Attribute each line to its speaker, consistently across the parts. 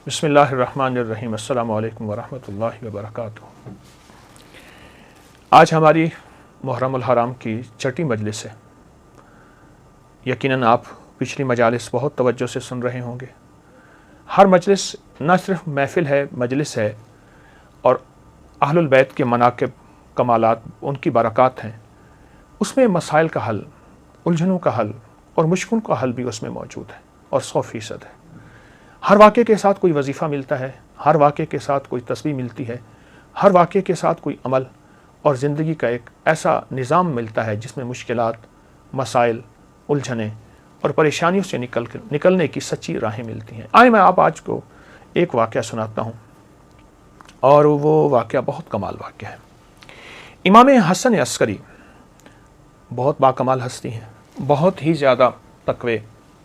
Speaker 1: بسم اللہ الرحمن الرحیم۔ السلام علیکم ورحمۃ اللہ وبرکاتہ۔ آج ہماری محرم الحرام کی چھٹی مجلس ہے۔ یقیناً آپ پچھلی مجالس بہت توجہ سے سن رہے ہوں گے۔ ہر مجلس نہ صرف محفل ہے، مجلس ہے، اور اہل البیت کے مناقب، کمالات، ان کی برکات ہیں۔ اس میں مسائل کا حل، الجھنوں کا حل اور مشکلوں کا حل بھی اس میں موجود ہے، اور 100% ہے۔ ہر واقعے کے ساتھ کوئی وظیفہ ملتا ہے، ہر واقعے کے ساتھ کوئی تسبیح ملتی ہے، ہر واقعے کے ساتھ کوئی عمل اور زندگی کا ایک ایسا نظام ملتا ہے جس میں مشکلات، مسائل، الجھنیں اور پریشانیوں سے نکلنے کی سچی راہیں ملتی ہیں۔ آئے میں آپ آج کو ایک واقعہ سناتا ہوں، اور وہ واقعہ بہت کمال واقعہ ہے۔ امام حسن عسکری بہت باکمال ہستی ہیں، بہت ہی زیادہ تقوی،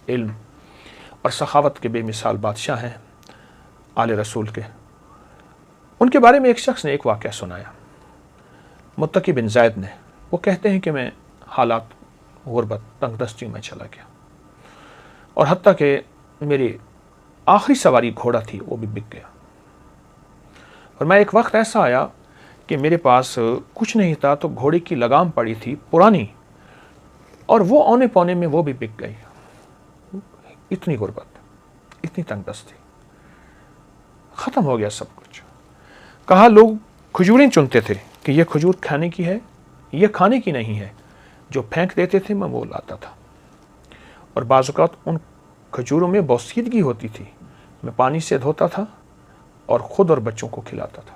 Speaker 1: علم اور سخاوت کے بے مثال بادشاہ ہیں، آل رسول کے۔ ان کے بارے میں ایک شخص نے ایک واقعہ سنایا، متقی بن زید نے۔ وہ کہتے ہیں کہ میں حالات غربت، تنگ دستیوں میں چلا گیا، اور حتیٰ کہ میری آخری سواری گھوڑا تھی وہ بھی بک گیا، اور میں ایک وقت ایسا آیا کہ میرے پاس کچھ نہیں تھا، تو گھوڑے کی لگام پڑی تھی پرانی، اور وہ اونے پونے میں وہ بھی بک گئی۔ اتنی غربت، اتنی تنگ دستی، ختم ہو گیا سب کچھ۔ کہا لوگ کھجوریں چنتے تھے کہ یہ کھجور کھانے کی ہے، یہ کھانے کی نہیں ہے، جو پھینک دیتے تھے میں وہ لاتا تھا، اور بعض اوقات ان کھجوروں میں بوسیدگی ہوتی تھی، میں پانی سے دھوتا تھا اور خود اور بچوں کو کھلاتا تھا۔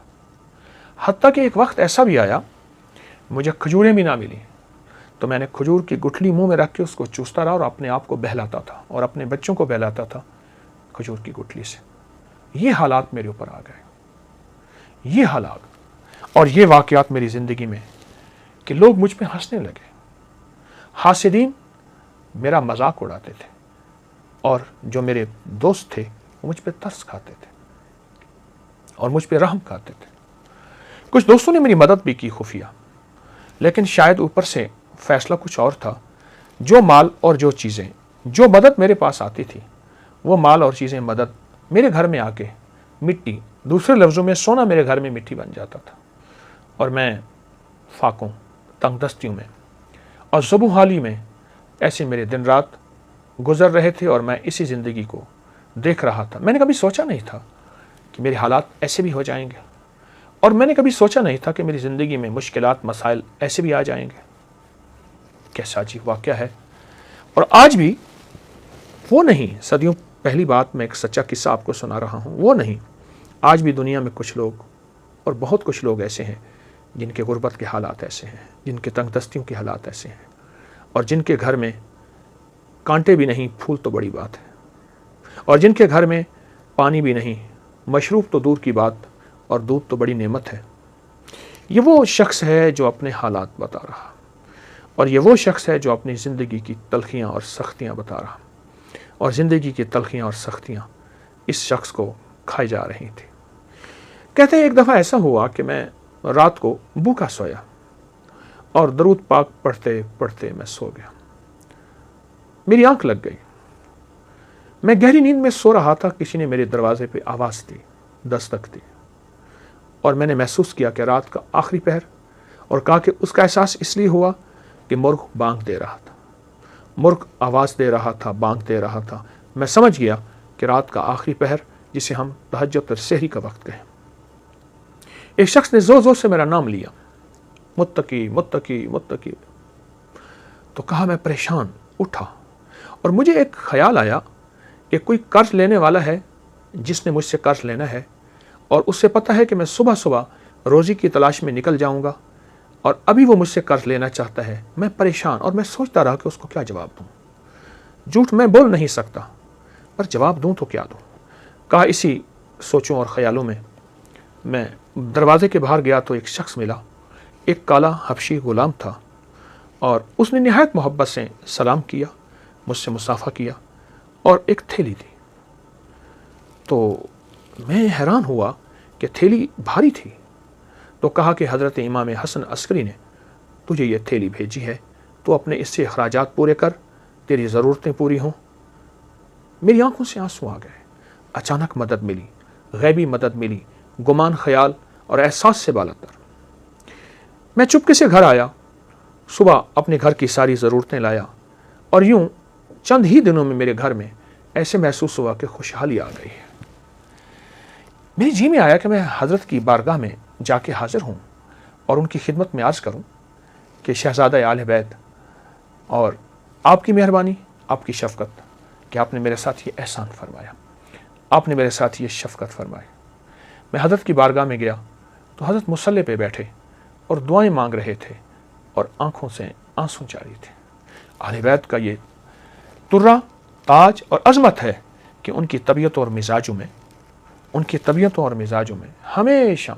Speaker 1: حتیٰ کہ ایک وقت ایسا بھی آیا مجھے کھجوریں بھی نہ ملی، تو میں نے کھجور کی گٹھلی منہ میں رکھ کے اس کو چوستا رہا اور اپنے آپ کو بہلاتا تھا اور اپنے بچوں کو بہلاتا تھا کھجور کی گٹھلی سے۔ یہ حالات میرے اوپر آ گئے، یہ حالات اور یہ واقعات میری زندگی میں، کہ لوگ مجھ پہ ہنسنے لگے، حاسدین میرا مذاق اڑاتے تھے، اور جو میرے دوست تھے وہ مجھ پہ ترس کھاتے تھے اور مجھ پہ رحم کھاتے تھے۔ کچھ دوستوں نے میری مدد بھی کی خفیہ، لیکن شاید اوپر سے فیصلہ کچھ اور تھا۔ جو مال اور جو چیزیں، جو مدد میرے پاس آتی تھی، وہ مال اور چیزیں، مدد میرے گھر میں آ کے مٹی، دوسرے لفظوں میں سونا میرے گھر میں مٹی بن جاتا تھا، اور میں فاقوں، تنگ دستیوں میں اور زبوں حالی میں ایسے میرے دن رات گزر رہے تھے، اور میں اسی زندگی کو دیکھ رہا تھا۔ میں نے کبھی سوچا نہیں تھا کہ میرے حالات ایسے بھی ہو جائیں گے، اور میں نے کبھی سوچا نہیں تھا کہ میری زندگی میں مشکلات، مسائل ایسے بھی آ جائیں گے۔ کیسا عجیب واقعہ ہے۔ اور آج بھی وہ نہیں، صدیوں پہلی بات میں ایک سچا قصہ آپ کو سنا رہا ہوں، وہ نہیں، آج بھی دنیا میں کچھ لوگ، اور بہت کچھ لوگ ایسے ہیں جن کے غربت کے حالات ایسے ہیں، جن کے تنگ دستیوں کے حالات ایسے ہیں، اور جن کے گھر میں کانٹے بھی نہیں، پھول تو بڑی بات ہے، اور جن کے گھر میں پانی بھی نہیں، مشروب تو دور کی بات، اور دودھ تو بڑی نعمت ہے۔ یہ وہ شخص ہے جو اپنے حالات بتا رہا، اور یہ وہ شخص ہے جو اپنی زندگی کی تلخیاں اور سختیاں بتا رہا، اور زندگی کی تلخیاں اور سختیاں اس شخص کو کھائی جا رہی تھی۔ کہتے ہیں ایک دفعہ ایسا ہوا کہ میں رات کو بھوکا سویا، اور درود پاک پڑھتے پڑھتے میں سو گیا۔ میری آنکھ لگ گئی، میں گہری نیند میں سو رہا تھا، کسی نے میرے دروازے پہ آواز دی، دستک دی، اور میں نے محسوس کیا کہ رات کا آخری پہر، اور کہا کہ اس کا احساس اس لیے ہوا کہ مرغ بانگ دے رہا تھا، مرغ آواز دے رہا تھا، بانگ دے رہا تھا۔ میں سمجھ گیا کہ رات کا آخری پہر، جسے ہم تہجد اور سحری کا وقت کہیں۔ ایک شخص نے زور زور سے میرا نام لیا، متقی متقی متقی۔ تو کہا، میں پریشان اٹھا، اور مجھے ایک خیال آیا کہ کوئی قرض لینے والا ہے جس نے مجھ سے قرض لینا ہے، اور اس سے پتہ ہے کہ میں صبح صبح روزی کی تلاش میں نکل جاؤں گا، اور ابھی وہ مجھ سے قرض لینا چاہتا ہے۔ میں پریشان، اور میں سوچتا رہا کہ اس کو کیا جواب دوں۔ جھوٹ میں بول نہیں سکتا، پر جواب دوں تو کیا دوں۔ کہا، اسی سوچوں اور خیالوں میں دروازے کے باہر گیا تو ایک شخص ملا، ایک کالا حبشی غلام تھا، اور اس نے نہایت محبت سے سلام کیا، مجھ سے مصافحہ کیا، اور ایک تھیلی دی۔ تو میں حیران ہوا کہ تھیلی بھاری تھی، تو کہا کہ حضرت امام حسن عسکری نے تجھے یہ تھیلی بھیجی ہے، تو اپنے اس سے اخراجات پورے کر، تیری ضرورتیں پوری ہوں۔ میری آنکھوں سے آنسو آ گئے، अचानक मदद मिली, गैबी मदद मिली, गुमान, ख्याल और एहसास से बालातर। मैं चुपके से घर आया, सुबह अपने घर की सारी ज़रूरतें लाया और यूं चंद ही दिनों में मेरे घर में ऐसे महसूस हुआ कि खुशहाली आ गई है। मेरे जी में आया कि मैं हज़रत की बारगाह में जाके हाजिर हूँ और उनकी खिदमत में अर्ज़ करूँ कि शहज़ादा आले बैत और आपकी मेहरबानी, आपकी शफ़क़त कि आपने मेरे साथ ये एहसान फरमाया, आपने मेरे साथ ये शफ़क़त फरमाई। मैं हज़रत की बारगाह में गया तो हज़रत मुसल्ले पे बैठे और दुआएं मांग रहे थे और आंखों से आंसू जारी थे। आले बैत का ये तुर्रा, ताज और अज़मत है कि उनकी तबीयतों और मिजाजों में, उनकी तबीयतों और मिजाजों में हमेशा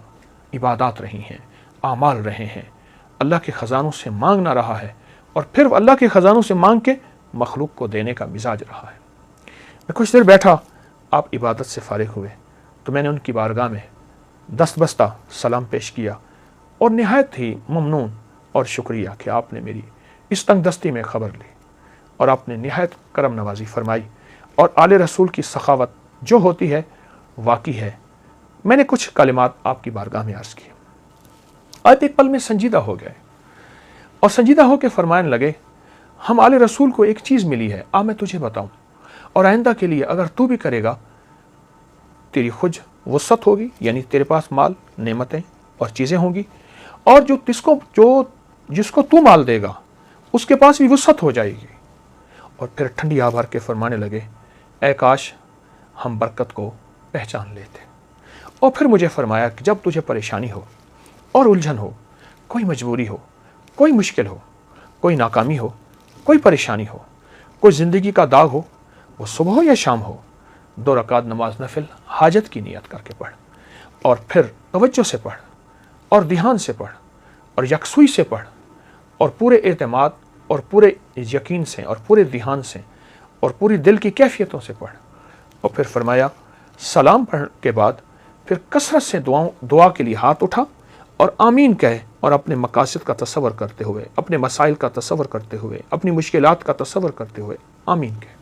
Speaker 1: इबादत रही हैं, आमाल रहे हैं, अल्लाह के ख़जानों से मांगना रहा है और फिर अल्लाह के ख़जानों से मांग के मखलूक को देने का मिजाज रहा है। मैं कुछ देर बैठा, आप इबादत से फारिग हुए तो मैंने उनकी बारगाह में दस्तबस्ता सलाम पेश किया और निहायत ही ममनून और शुक्रिया कि आपने मेरी इस तंगदस्ती में ख़बर ली और आपने निहायत करम नवाजी फरमाई और आले रसूल की सखावत जो होती है वाकई है। मैंने कुछ कलिमात आपकी बारगाह में अर्ज़ किए। आप एक पल में संजीदा हो गए और संजीदा हो के फरमाने लगे, हम आले रसूल को एक चीज़ मिली है, आ मैं तुझे बताऊं, और आइंदा के लिए अगर तू भी करेगा तेरी खुद वसत होगी, यानी तेरे पास माल, नेमतें और चीज़ें होंगी, और जिसको तू माल देगा उसके पास भी वसत हो जाएगी। और फिर ठंडी आभार के फरमाने लगे, ऐ काश हम बरकत को पहचान लेते। और फिर मुझे फरमाया कि जब तुझे परेशानी हो और उलझन हो, कोई मजबूरी हो, कोई मुश्किल हो, कोई नाकामी हो, कोई परेशानी हो, कोई ज़िंदगी का दाग हो, वो सुबह हो या शाम हो, 2 रकात नमाज नफिल हाजत की नियत करके पढ़ और फिर तवज्जो से पढ़ और ध्यान से पढ़ और यकसुई से पढ़ और पूरे एतमाद और पूरे यकीन से और पूरे ध्यान से और पूरी दिल की कैफियतों से पढ़। और फिर फरमाया सलाम पढ़ने के बाद फिर कसरत से दुआ के लिए हाथ उठा और आमीन कहे और अपने मकासद का तसव्वुर करते हुए, अपने मसाइल का तसव्वुर करते हुए, अपनी मुश्किलात का तसव्वुर करते हुए आमीन कहे।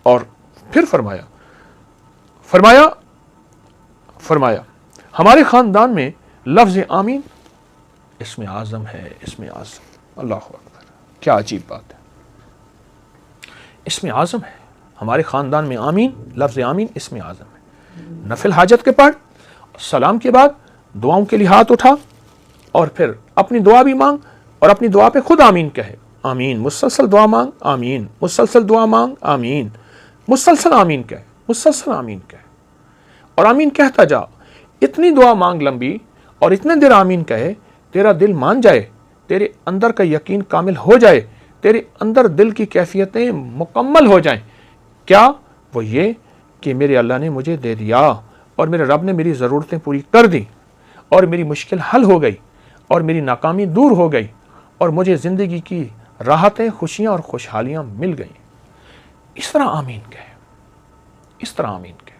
Speaker 1: और फिर फरमाया हमारे ख़ानदान में लफ्ज़ आमीन इसमें आज़म है, इसमें आज़म। अल्लाह अकबर, क्या अजीब बात है। इसमें आज़म है हमारे ख़ानदान में, आमीन, लफ्ज़ आमीन इसमें आज़म है। नफिल हाजत के पढ़, सलाम के बाद दुआओं के लिए हाथ उठा और फिर अपनी दुआ भी मांग और अपनी दुआ पे खुद आमीन कहे। आमीन, मुसलसल दुआ मांग, आमीन, मुसलसल दुआ मांग, आमीन, मुसलसल आमीन कहे, मुसलसल आमीन कहे और आमीन कहता जा। इतनी दुआ मांग लंबी और इतने देर आमीन कहे, तेरा दिल मान जाए, तेरे अंदर का यकीन कामिल हो जाए, तेरे अंदर दिल की कैफियतें मुकम्मल हो जाएं। क्या? वो ये कि मेरे अल्लाह ने मुझे दे दिया और मेरे रब ने मेरी ज़रूरतें पूरी कर दी और मेरी मुश्किल हल हो गई और मेरी नाकामी दूर हो गई और मुझे ज़िंदगी की राहतें, खुशियाँ और खुशहालियाँ मिल गईं। इस तरह आमीन कहे, इस तरह आमीन कहे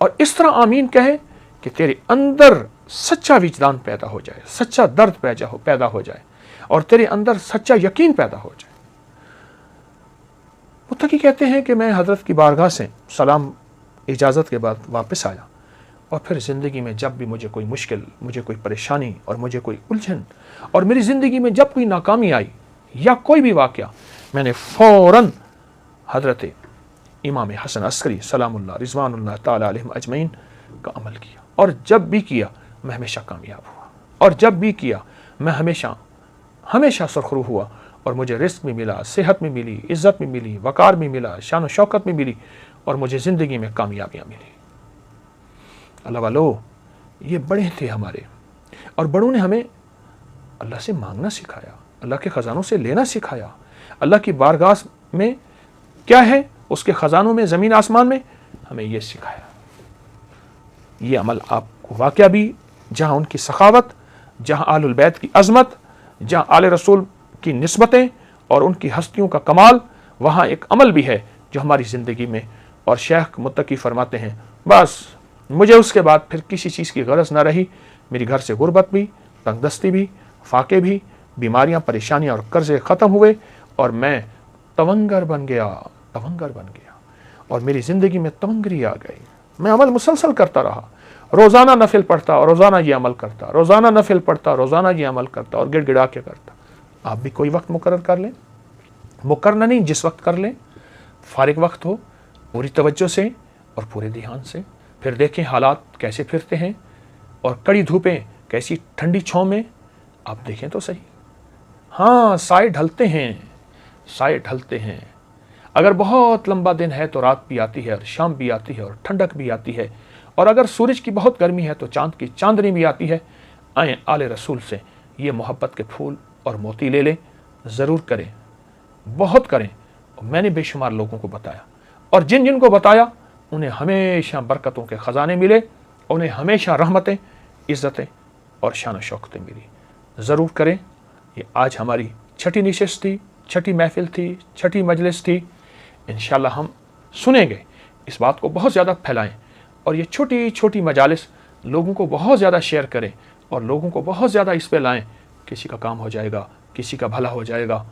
Speaker 1: और इस तरह आमीन कहे कि तेरे अंदर सच्चा विजदान पैदा हो जाए, सच्चा दर्द पैदा हो जाए और तेरे अंदर सच्चा यकीन पैदा हो जाए। मुत्तकी कहते हैं कि मैं हज़रत की बारगाह से सलाम इजाज़त के बाद वापस आया और फिर ज़िंदगी में जब भी मुझे कोई मुश्किल, मुझे कोई परेशानी और मुझे कोई उलझन और मेरी ज़िंदगी में जब कोई नाकामी आई या कोई भी वाक़या, मैंने फ़ौरन हज़रत इमाम हसन अस्करी सलामुल्लाह रिज़वानुल्लाह ताला अलैहिम अजमईन का अमल किया और जब भी किया मैं हमेशा कामयाब हुआ और जब भी किया मैं हमेशा सुरखरू हुआ और मुझे रिस्क में मिला, सेहत में मिली, इज़्ज़त में मिली, वक़ार में मिला, शान व शौकत में मिली और मुझे ज़िंदगी में कामयाबियाँ मिली। अल्लाह वालो, ये बड़े थे हमारे और बड़ों ने हमें अल्लाह से मांगना सिखाया, अल्लाह के ख़जानों से लेना सिखाया। अल्लाह की बारगाह में क्या है, उसके ख़जानों में, ज़मीन आसमान में, हमें ये सिखाया। ये अमल आपको वाक़या भी, जहाँ उनकी सखावत, जहाँ आलुल बैत की अज़मत, जहाँ आले रसूल की निस्बतें और उनकी हस्तियों का कमाल, वहाँ एक अमल भी है जो हमारी ज़िंदगी में। और शेख मुत्तकी फरमाते हैं, बस मुझे उसके बाद फिर किसी चीज़ की गरज ना रही। मेरी घर से गुर्बत भी, तंगदस्ती भी, फाके भी, बीमारियाँ, परेशानियाँ और कर्ज़े ख़त्म हुए और मैं तवंगर बन गया اور میری ज़िंदगी में तमंगरी आ गई. मैं अमल मुसलसल करता रहा, रोज़ाना नफिल पढ़ता और रोज़ाना ये अमल करता, रोज़ाना नफिल पढ़ता, रोज़ाना ये अमल करता और गिड़गिड़ा के करता. आप भी कोई वक्त मुकर्रर कर लें, मुकर्रर नहीं, जिस वक्त कर लें, फारिग वक्त हो, पूरी तवज्जो से और पूरे ध्यान से. फिर देखें हालात कैसे फिरते हैं और कड़ी धूपें कैसी ठंडी छाँव में. आप देखें तो सही. हाँ, साए ढलते हैं, साए ढलते हैं. अगर बहुत लंबा दिन है तो रात भी आती है और शाम भी आती है और ठंडक भी आती है. और अगर सूरज की बहुत गर्मी है तो चांद की चांदनी भी आती है. आए आले रसूल से ये मोहब्बत के फूल और मोती ले लें. ज़रूर करें, बहुत करें. मैंने बेशुमार लोगों को बताया और जिन जिन को बताया उन्हें हमेशा बरकतों के ख़जाने मिले, उन्हें हमेशा रहमतें, इज़्ज़तें और शान शौकतें मिली. ज़रूर करें. ये आज हमारी छठी नशिस्त थी, छठी महफिल थी, छठी मजलिस थी. इंशाअल्लाह हम सुनेंगे, इस बात को बहुत ज़्यादा फैलाएं और ये छोटी छोटी मजालिस लोगों को बहुत ज़्यादा शेयर करें और लोगों को बहुत ज़्यादा इस पे लाएं. किसी का काम हो जाएगा, किसी का भला हो जाएगा.